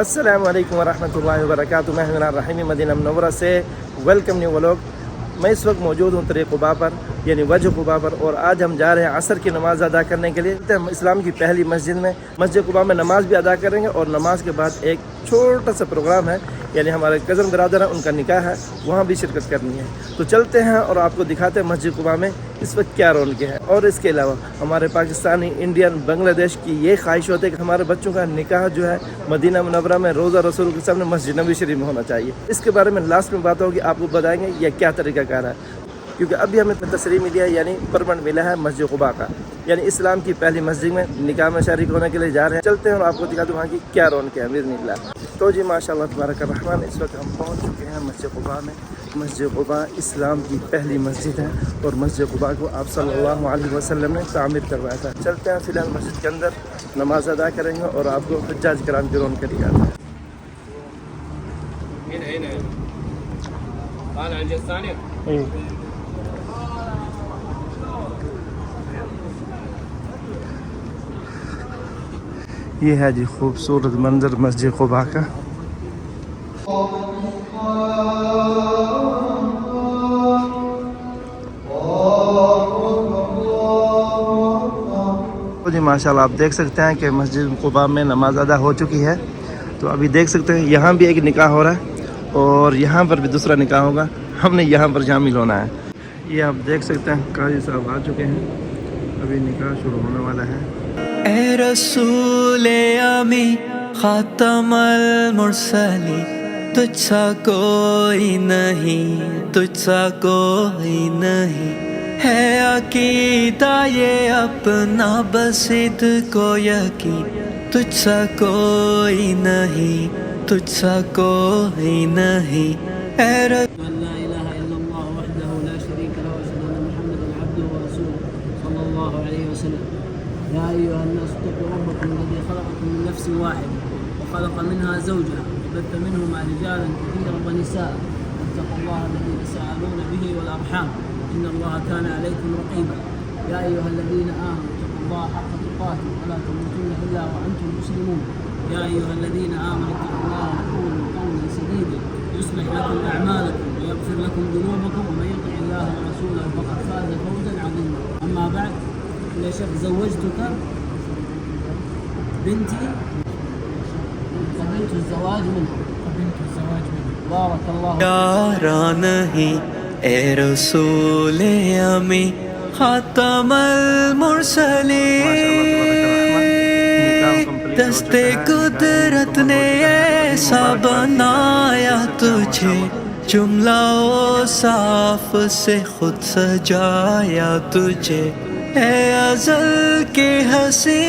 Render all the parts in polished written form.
السلام علیکم ورحمۃ اللہ وبرکاتہ. میں عمران رحیمی مدینہ منورہ سے ویلکم نیو ولوگ. میں اس وقت موجود ہوں طریق قباء پر یعنی وجہ قباء پر، اور آج ہم جا رہے ہیں عصر کی نماز ادا کرنے کے لیے. ہم اسلام کی پہلی مسجد میں مسجد قباء میں نماز بھی ادا کریں گے، اور نماز کے بعد ایک چھوٹا سا پروگرام ہے، یعنی ہمارے کزن برادر ہیں، ان کا نکاح ہے، وہاں بھی شرکت کرنی ہے. تو چلتے ہیں اور آپ کو دکھاتے ہیں مسجد قباء میں اس وقت کیا رونقیں ہیں. اور اس کے علاوہ ہمارے پاکستانی، انڈین، بنگلہ دیش کی یہ خواہش ہوتی ہے کہ ہمارے بچوں کا نکاح جو ہے مدینہ منورہ میں روضہ رسول کے سامنے مسجد نبوی شریف میں ہونا چاہیے. اس کے بارے میں لاسٹ میں بات ہوگی، آپ کو بتائیں گے یہ کیا طریقہ کار ہے، کیونکہ ابھی ہمیں تصریح ملی ہے، یعنی پرمٹ ملا ہے مسجد قباء کا، یعنی اسلام کی پہلی مسجد میں نکاح میں شریک ہونے کے لیے جا رہے ہیں. چلتے ہیں اور آپ کو دکھا دوں وہاں کی کیا رونقیں ہیں باذن اللہ. تو جی ماشاءاللہ تبارک الرحمن، اس وقت ہم پہنچ چکے ہیں مسجد قباء میں. مسجد قباء اسلام کی پہلی مسجد ہے، اور مسجد قباء کو آپ صلی اللہ علیہ وسلم نے تعمیر کروایا تھا. چلتے ہیں فی الحال مسجد کے اندر نماز ادا کریں گے اور آپ کو حجاج کرام کی رونقیں دکھاتے ہیں. یہ ہے جی خوبصورت منظر مسجد قباء کا. جی ماشاءاللہ آپ دیکھ سکتے ہیں کہ مسجد قباء میں نماز ادا ہو چکی ہے. تو ابھی دیکھ سکتے ہیں یہاں بھی ایک نکاح ہو رہا ہے، اور یہاں پر بھی دوسرا نکاح ہوگا. ہم نے یہاں پر شامل ہونا ہے. یہ آپ دیکھ سکتے ہیں قاضی صاحب آ چکے ہیں، ابھی نکاح شروع ہونے والا ہے. اے رسول امی خاتم المرسلین، تجھ سا کوئی نہیں، تجھ سا کوئی نہیں، ہے عقیدہ یہ اپنا بسد کو یقین، تجھ سا کوئی نہیں، تجھ سا کوئی نہیں. اے أن لا إله إلا الله وحده لا شريك له وأشهد أن محمدا عبده ورسوله صلى الله عليه وسلم. يا أيها الناس اتقوا ربكم الذي خلقكم من نفس واحدة وخلق منها زوجها وبث منهما رجالا كثيرا ونساء واتقوا الله الذي تساءلون به والأرحام إن الله كان عليكم رقيبا. يا أيها الذين آمنوا اتقوا الله حق تقاته ولا تموتن إلا وأنتم مسلمون. يا أيها الذين آمنوا اتقوا الله وقولوا قولا سديدا يصلح لكم أعمالكم ويغفر لكم ذنوبكم ومن يطع الله ورسوله فقد فاز فوزا عظيما. أما بعد، يا شيخ زوجتك بنتي قبلت الزواج منها. بارك الله پیارا نہیں اے رسول امی خاتم المرسلین، دست قدرت نے ایسا بنایا تجھے، جملہ و صاف سے خود سجایا تجھے. اے ازل کے ہنسی،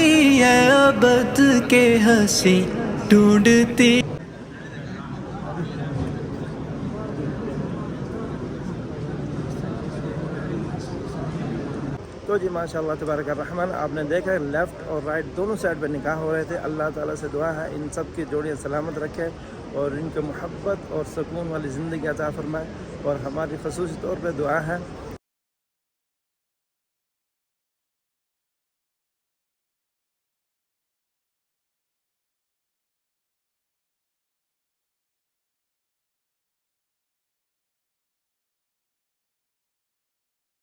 اے ابد کے ہنسی، ڈھونڈتی تو جی ماشاءاللہ تبارک الرحمن، آپ نے دیکھا لیفٹ اور رائٹ دونوں سائڈ پہ نکاح ہو رہے تھے. اللہ تعالیٰ سے دعا ہے ان سب کی جوڑیاں سلامت رکھے اور ان کو محبت اور سکون والی زندگی عطا فرمائے. اور ہماری خصوصی طور پہ دعا ہے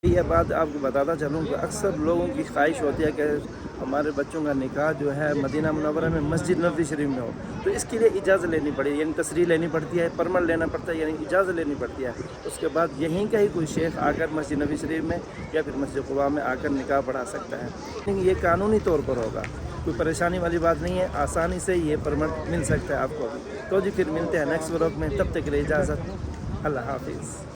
یہ بات آپ کو بتاتا چلوں کہ اکثر لوگوں کی خواہش ہوتی ہے کہ ہمارے بچوں کا نکاح جو ہے مدینہ منورہ میں مسجد نبوی شریف میں ہو. تو اس کے لیے اجازت لینی پڑی، یعنی تصریح لینی پڑتی ہے، پرمٹ لینا پڑتا ہے، یعنی اجازت لینی پڑتی ہے. اس کے بعد یہیں کا ہی کوئی شیخ آ کر مسجد نبوی شریف میں یا پھر مسجد قباء میں آ کر نکاح پڑھا سکتا ہے. لیکن یہ قانونی طور پر ہوگا، کوئی پریشانی والی بات نہیں ہے، آسانی سے یہ پرمٹ مل سکتا ہے آپ کو. تو جی پھر ملتے ہیں نیکسٹ ولاگ میں، تب تک کے لیے اجازت، اللہ حافظ.